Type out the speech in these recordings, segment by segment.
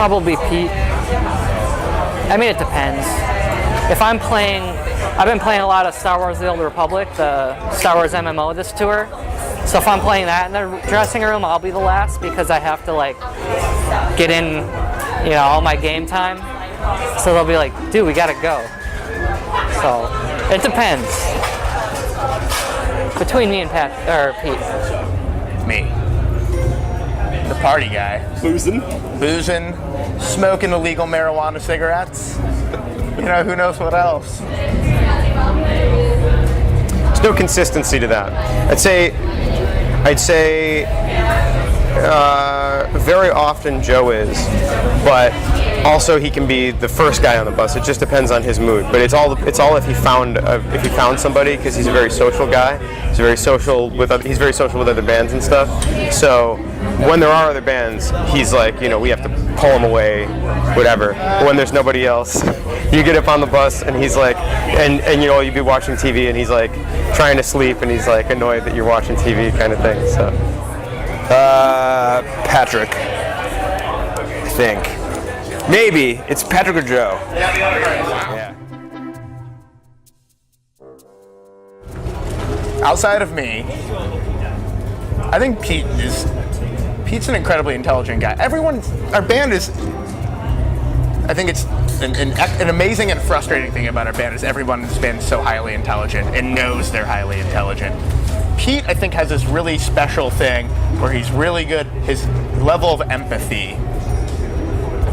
Probably Pete. I mean, it depends. If I'm playing, I've been playing a lot of Star Wars: The Old Republic, the Star Wars MMO this tour. So if I'm playing that in the dressing room, I'll be the last because I have to like get in, all my game time. So they'll be like, dude, we gotta go. So it depends. Between me and Pete. Me. The party guy. Boozing, smoking illegal marijuana cigarettes. Who knows what else? There's no consistency to that. I'd say very often Joe is, but also he can be the first guy on the bus. It just depends on his mood. But it's all if he found somebody, because he's a very social guy. He's very social with other bands and stuff. So when there are other bands, he's like, we have to pull him away, whatever. But when there's nobody else, you get up on the bus and he's like, and you'd be watching TV and he's like trying to sleep and he's like annoyed that you're watching TV kind of thing. So Patrick, I think. Maybe it's Patrick or Joe. Yeah. Outside of me, I think Pete's an incredibly intelligent guy. Our band is, I think it's an amazing and frustrating thing about our band is everyone's been so highly intelligent and knows they're highly intelligent. Pete, I think, has this really special thing where he's really good. His level of empathy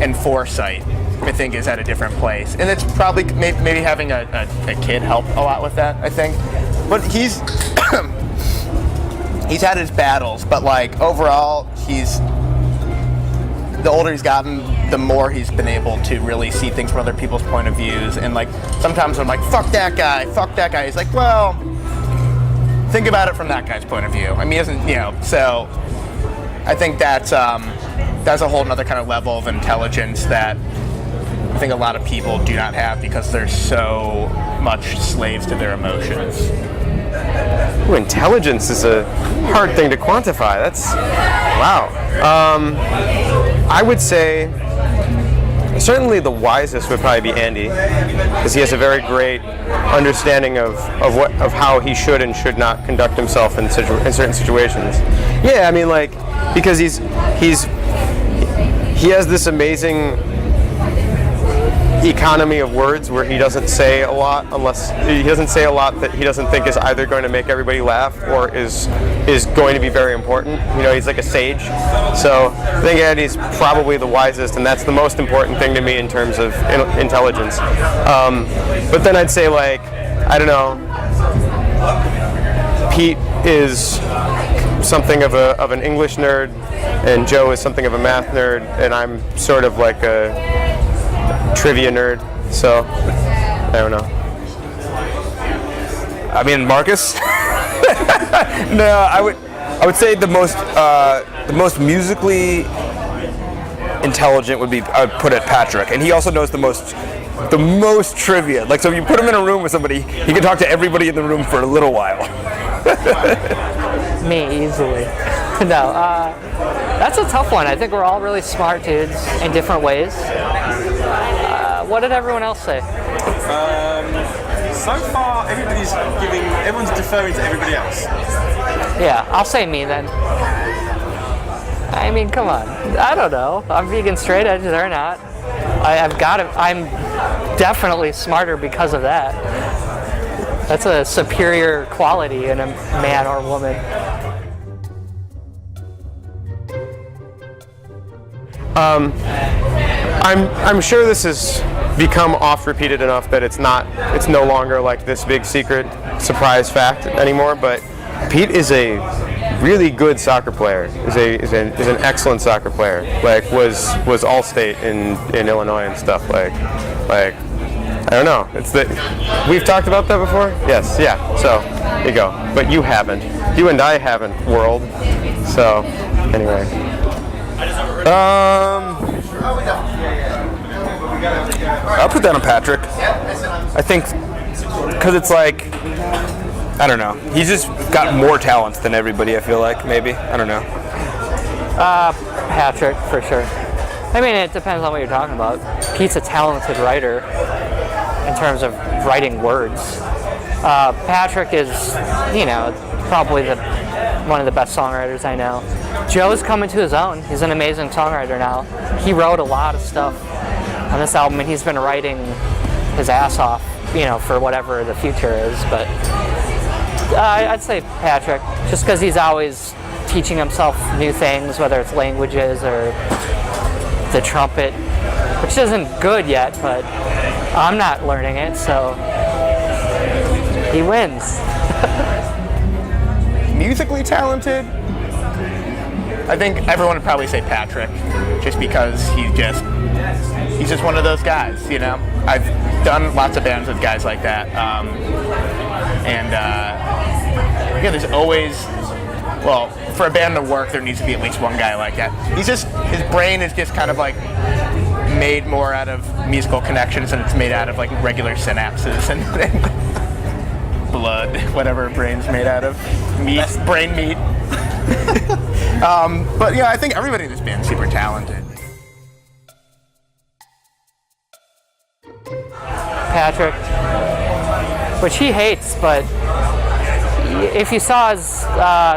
and foresight, I think, is at a different place. And it's probably maybe having a kid help a lot with that, I think. But he's had his battles, but like overall, the older he's gotten, the more he's been able to really see things from other people's point of views. And like sometimes I'm like, fuck that guy. He's like, well, think about it from that guy's point of view. I mean, he doesn't, so I think that's a whole other kind of level of intelligence that I think a lot of people do not have because they're so much slaves to their emotions. Ooh, intelligence is a hard thing to quantify. That's, wow. I would say certainly the wisest would probably be Andy, because he has a very great understanding of how he should and should not conduct himself in certain situations. Yeah, I mean, like, because he has this amazing economy of words where he doesn't say a lot that he doesn't think is either going to make everybody laugh or is going to be very important. He's like a sage. So I think Andy's probably the wisest, and that's the most important thing to me in terms of intelligence. But then I'd say, like, I don't know, Pete is something of an English nerd, and Joe is something of a math nerd, and I'm sort of like a trivia nerd, so I don't know. I mean, Marcus? No, I would say the most musically intelligent would be, I would put it Patrick, and he also knows the most trivia. Like, so if you put him in a room with somebody, he can talk to everybody in the room for a little while. Me, easily. No, that's a tough one. I think we're all really smart dudes in different ways. What did everyone else say? So far, everyone's deferring to everybody else. Yeah, I'll say me then. I mean, come on. I don't know. I'm vegan straight edge, they're not. I'm definitely smarter because of that. That's a superior quality in a man or woman. I'm sure this has become oft-repeated enough that it's no longer like this big secret surprise fact anymore, but Pete is a really good soccer player, is an excellent soccer player, like was all-state in Illinois and stuff, like I don't know, we've talked about that before? Yes, yeah, so there you go, but you and I haven't, world, so anyway. I'll put that on Patrick. I think because it's like, I don't know. He's just got more talents than everybody, I feel like, maybe. I don't know. Patrick, for sure. I mean, it depends on what you're talking about. Pete's a talented writer in terms of writing words. Patrick is, probably one of the best songwriters I know. Joe's coming to his own. He's an amazing songwriter now. He wrote a lot of stuff on this album, and he's been writing his ass off, for whatever the future is. But I'd say Patrick, just because he's always teaching himself new things, whether it's languages or the trumpet, which isn't good yet, but I'm not learning it, so he wins. Musically talented, I think everyone would probably say Patrick, just because he's just one of those guys, I've done lots of bands with guys like that, there's always, for a band to work, there needs to be at least one guy like that. His brain is just kind of like made more out of musical connections than it's made out of like regular synapses and blood, whatever brain's made out of. Brain meat. But yeah, I think everybody in this band is super talented. Patrick, which he hates, but if you saw his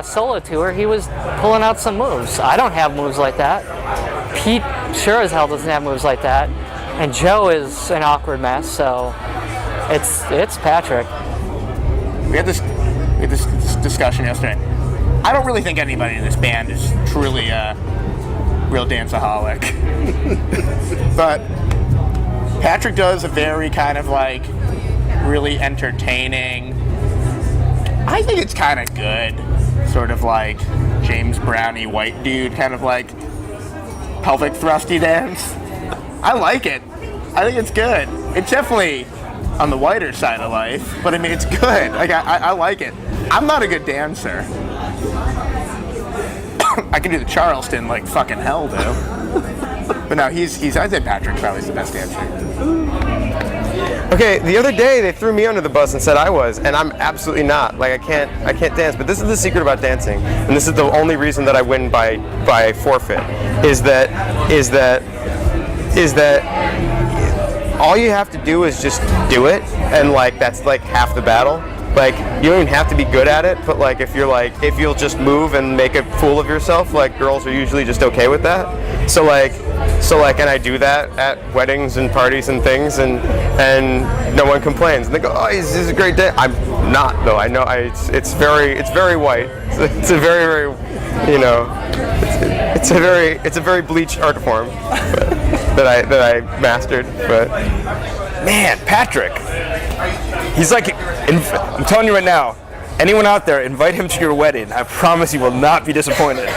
solo tour, he was pulling out some moves. I don't have moves like that. Pete sure as hell doesn't have moves like that. And Joe is an awkward mess, so it's Patrick. We had this discussion yesterday. I don't really think anybody in this band is truly a real danceaholic. But Patrick does a very kind of like really entertaining, I think it's kind of good, sort of like James Brownie white dude kind of like pelvic thrusty dance. I like it. I think it's good. It's definitely on the whiter side of life, but I mean it's good. Like I like it. I'm not a good dancer. I can do the Charleston like fucking hell though. But no, I think Patrick probably is the best dancer. Okay, the other day they threw me under the bus and said I was, and I'm absolutely not. Like I can't dance. But this is the secret about dancing, and this is the only reason that I win by forfeit. Is that all you have to do is just do it, and like that's like half the battle. Like you don't even have to be good at it, but like if you'll just move and make a fool of yourself, like girls are usually just okay with that. So like, and I do that at weddings and parties and things, and no one complains. And they go, "Oh, this is a great day." I'm not though. I know it's very white. It's a very it's a very bleached art form that I mastered. But Man, Patrick. He's like, I'm telling you right now, anyone out there, invite him to your wedding. I promise you will not be disappointed.